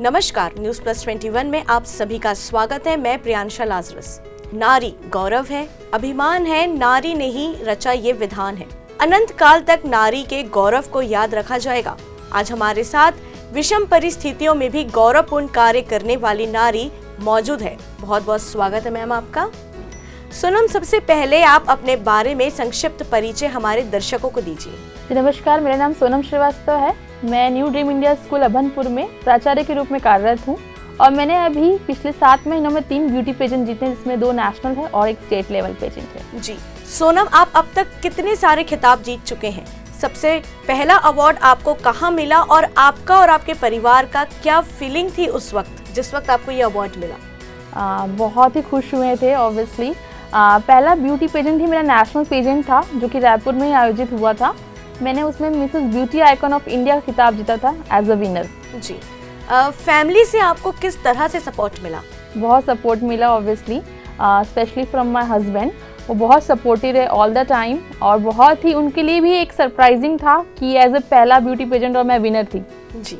नमस्कार, news plus 21 में आप सभी का स्वागत है। मैं प्रियांशा लाजरस। नारी गौरव है, अभिमान है, नारी ने ही रचा ये विधान है। अनंत काल तक नारी के गौरव को याद रखा जाएगा। आज हमारे साथ विषम परिस्थितियों में भी गौरवपूर्ण कार्य करने वाली नारी मौजूद है। बहुत बहुत स्वागत है मैम आपका। सोनम, सबसे पहले आप अपने बारे में संक्षिप्त परिचय हमारे दर्शकों को दीजिए। नमस्कार, मेरा नाम सोनम श्रीवास्तव है। मैं new dream India school Abhanpur में प्राचार्य के रूप में कार्यरत हूँ और मैंने अभी पिछले 7 महीनों में 3 ब्यूटी पेजेंट जीते हैं, जिसमें 2 नेशनल है और एक स्टेट लेवल पेजेंट है। जी सोनम, आप अब तक कितने सारे खिताब जीत चुके हैं? सबसे पहला अवार्ड आपको कहाँ मिला और आपका और आपके परिवार का क्या फीलिंग थी उस वक्त जिस वक्त आपको ये अवार्ड मिला? बहुत ही खुश हुए थे ऑब्वियसली। पहला ब्यूटी पेजेंट ही मेरा नेशनल पेजेंट था जो कि रायपुर में ही आयोजित हुआ था। मैंने उसमें Mrs beauty icon of India का खिताब जीता था एज अ विनर। जी फैमिली से आपको किस तरह से सपोर्ट मिला? बहुत सपोर्ट मिला obviously, specially from my husband. वो बहुत सपोर्टिव है ऑल द टाइम और बहुत ही उनके लिए भी एक सरप्राइजिंग था कि एज अ पहला ब्यूटी पेजेंट और मैं विनर थी। जी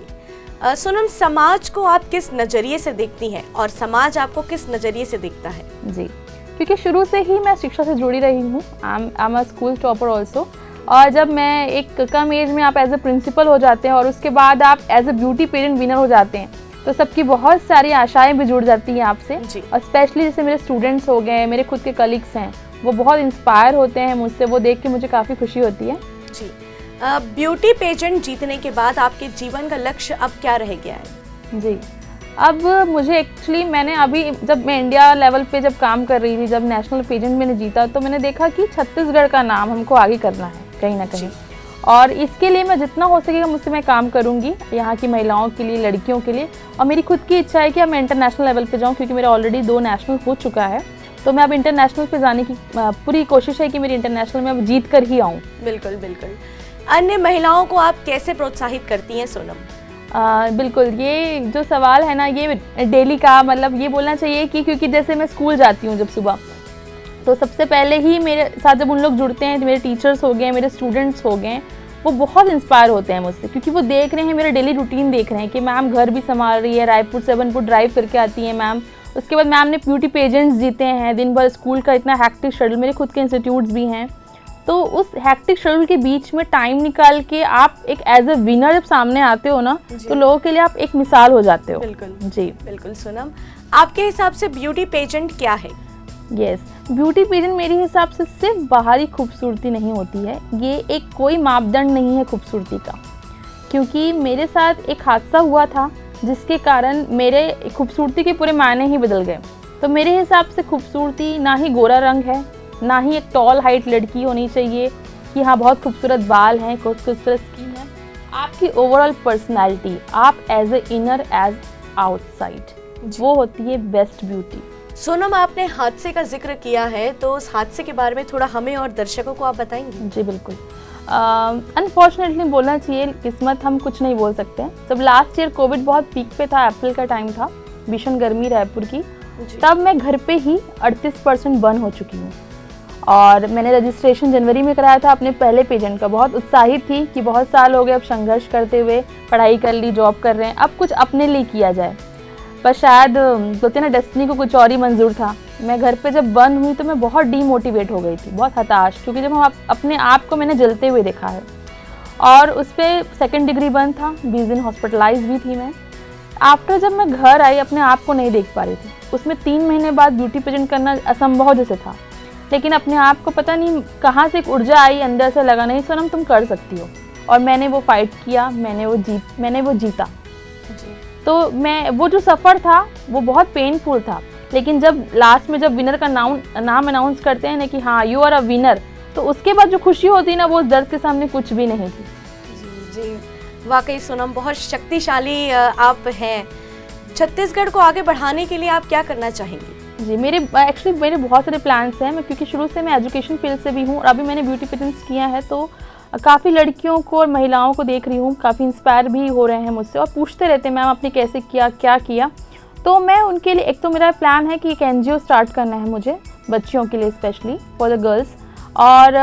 सोनम, समाज को आप किस नज़रिए से देखती हैं और समाज आपको किस नज़रिए से देखता है? जी, क्योंकि शुरू से ही मैं शिक्षा से जुड़ी रही हूँ। I am a school topper also. और जब मैं एक कम एज में आप एज अ प्रिंसिपल हो जाते हैं और उसके बाद आप as a beauty pageant winner हो जाते हैं तो सबकी बहुत सारी आशाएं भी जुड़ जाती हैं आपसे। और स्पेशली जैसे मेरे स्टूडेंट्स हो गए, मेरे खुद के कलीग्स हैं, वो बहुत इंस्पायर होते हैं मुझसे। वो देख के मुझे काफ़ी खुशी होती है। जी ब्यूटी पेजेंट जीतने के बाद आपके जीवन का लक्ष्य अब क्या रह गया है? जी, अब मुझे एक्चुअली मैंने अभी जब मैं इंडिया लेवल पे जब काम कर रही थी, जब नेशनल पेजेंट मैंने जीता, तो मैंने देखा कि छत्तीसगढ़ का नाम हमको आगे करना है कहीं ना कहीं। और इसके लिए मैं जितना हो सकेगा मुझसे मैं काम करूंगी यहाँ की महिलाओं के लिए, लड़कियों के लिए। और मेरी खुद की इच्छा है कि अब मैं इंटरनेशनल लेवल पे जाऊँ, क्योंकि मेरा ऑलरेडी 2 नेशनल हो चुका है। तो मैं अब इंटरनेशनल पे जाने की पूरी कोशिश है कि मेरी इंटरनेशनल में अब जीत कर ही आऊँ। बिल्कुल बिल्कुल। अन्य महिलाओं को आप कैसे प्रोत्साहित करती हैं सोनम? बिल्कुल, ये जो सवाल है ना, ये डेली का मतलब ये बोलना चाहिए कि क्योंकि जैसे मैं स्कूल जाती हूँ जब सुबह, तो सबसे पहले ही मेरे साथ जब उन लोग जुड़ते हैं, मेरे टीचर्स हो गए, मेरे स्टूडेंट्स हो गए, वो बहुत इंस्पायर होते हैं मुझसे, क्योंकि वो देख रहे हैं मेरा डेली रूटीन, देख रहे हैं कि मैम घर भी संभाल रही है, रायपुर से अभनपुर ड्राइव करके आती है मैम। उसके बाद मैम ने ब्यूटी पेजेंट्स जीते हैं, दिन भर स्कूल का इतना हैक्टिक शेड्यूल, मेरे खुद के इंस्टीट्यूट्स भी हैं। तो उस हैक्टिक शेड्यूल के बीच में टाइम निकाल के आप एक एज अ विनर जब सामने आते हो ना, तो लोगों के लिए आप एक मिसाल हो जाते हो। बिल्कुल जी बिल्कुल। सोनम, आपके हिसाब से ब्यूटी पेजेंट क्या है? यस, ब्यूटी पेजेंट मेरे हिसाब से सिर्फ बाहरी खूबसूरती नहीं होती है। ये एक कोई मापदंड नहीं है खूबसूरती का, क्योंकि मेरे साथ एक हादसा हुआ था जिसके कारण मेरे खूबसूरती के पूरे मायने ही बदल गए। तो मेरे हिसाब से खूबसूरती ना ही गोरा रंग है, ना ही एक टॉल हाइट लड़की होनी चाहिए कि हाँ बहुत खूबसूरत बाल हैं, खूबसूरत स्किन है। आपकी ओवरऑल पर्सनैलिटी, आप as a inner as outside, वो होती है बेस्ट ब्यूटी। सोनम, आपने हादसे का जिक्र किया है, तो उस हादसे के बारे में थोड़ा हमें और दर्शकों को आप बताएंगे? जी बिल्कुल। अनफॉर्चुनेटली बोलना चाहिए, किस्मत हम कुछ नहीं बोल सकते हैं। जब लास्ट ईयर कोविड बहुत पीक पे था, अप्रैल का टाइम था, भीषण गर्मी रायपुर की, तब मैं घर पे ही 38% बर्न हो चुकी हूँ। और मैंने रजिस्ट्रेशन जनवरी में कराया था अपने पहले पेजेंट का। बहुत उत्साहित थी कि बहुत साल हो गए अब संघर्ष करते हुए, पढ़ाई कर ली, जॉब कर रहे हैं, अब कुछ अपने लिए किया जाए। पर शायद बोलते ना, डेस्टिनी को कुछ और ही मंजूर था। मैं घर पे जब बर्न हुई तो मैं बहुत डीमोटिवेट हो गई थी, बहुत हताश, क्योंकि जब हम अपने आप को मैंने जलते हुए देखा है। और उस पर 2nd डिग्री बर्न था, 20 दिन हॉस्पिटलाइज भी थी मैं। आफ्टर जब मैं घर आई, अपने आप को नहीं देख पा रही थी। उसमें 3 महीने बाद ब्यूटी पेजेंट करना असंभव जैसे था, लेकिन अपने आप को पता नहीं कहाँ से एक ऊर्जा आई, अंदर से लगा नहीं सोनम तुम कर सकती हो। और मैंने वो फाइट किया, मैंने वो जीता। तो मैं वो जो सफ़र था वो बहुत पेनफुल था, लेकिन जब लास्ट में जब विनर का नाम अनाउंस करते हैं ना कि हाँ यू आर अ विनर, तो उसके बाद जो खुशी होती है ना, वो उस दर्द के सामने कुछ भी नहीं थी। जी वाकई सोनम, बहुत शक्तिशाली आप हैं। छत्तीसगढ़ को आगे बढ़ाने के लिए आप क्या करना चाहेंगी? जी, मेरे बहुत सारे प्लान्स हैं। मैं क्योंकि शुरू से मैं एजुकेशन फील्ड से भी हूँ और अभी मैंने ब्यूटी पेजेंट्स किया है, तो काफ़ी लड़कियों को और महिलाओं को देख रही हूँ, काफ़ी इंस्पायर भी हो रहे हैं मुझसे और पूछते रहते हैं मैम आपने कैसे किया, क्या किया। तो मैं उनके लिए, एक तो मेरा प्लान है कि एक NGO स्टार्ट करना है मुझे, बच्चियों के लिए स्पेशली फॉर द गर्ल्स। और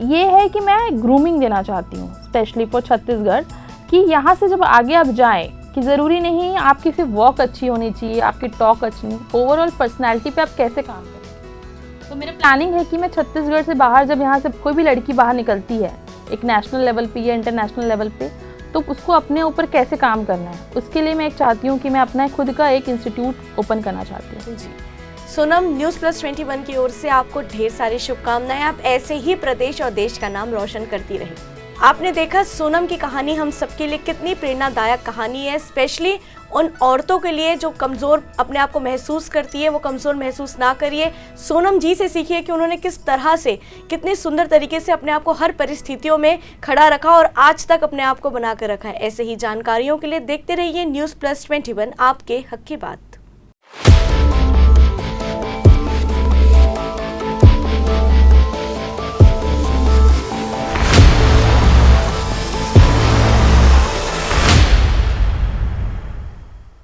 ये है कि मैं ग्रूमिंग देना चाहती हूँ स्पेशली फॉर छत्तीसगढ़, कि यहाँ से जब आगे आप जाएँ कि ज़रूरी नहीं आपकी सिर्फ वॉक अच्छी होनी चाहिए, आपकी टॉक अच्छी नहीं, ओवरऑल पर्सनैलिटी पे आप कैसे काम करें। तो मेरा प्लानिंग है कि मैं छत्तीसगढ़ से बाहर, जब यहाँ से कोई भी लड़की बाहर निकलती है एक नेशनल लेवल पे या इंटरनेशनल लेवल पे, तो उसको अपने ऊपर कैसे काम करना है, उसके लिए मैं एक चाहती हूँ कि मैं अपना खुद का एक इंस्टीट्यूट ओपन करना चाहती हूँ। जी सोनम, News+21 की ओर से आपको ढेर सारी शुभकामनाएं। आप ऐसे ही प्रदेश और देश का नाम रोशन करती रहें। आपने देखा सोनम की कहानी हम सबके लिए कितनी प्रेरणादायक कहानी है, स्पेशली उन औरतों के लिए जो कमज़ोर अपने आप को महसूस करती है, वो कमज़ोर महसूस ना करिए। सोनम जी से सीखिए कि उन्होंने किस तरह से, कितने सुंदर तरीके से अपने आप को हर परिस्थितियों में खड़ा रखा और आज तक अपने आप को बना कर रखा है। ऐसे ही जानकारियों के लिए देखते रहिए News+21, आपके हक की बात।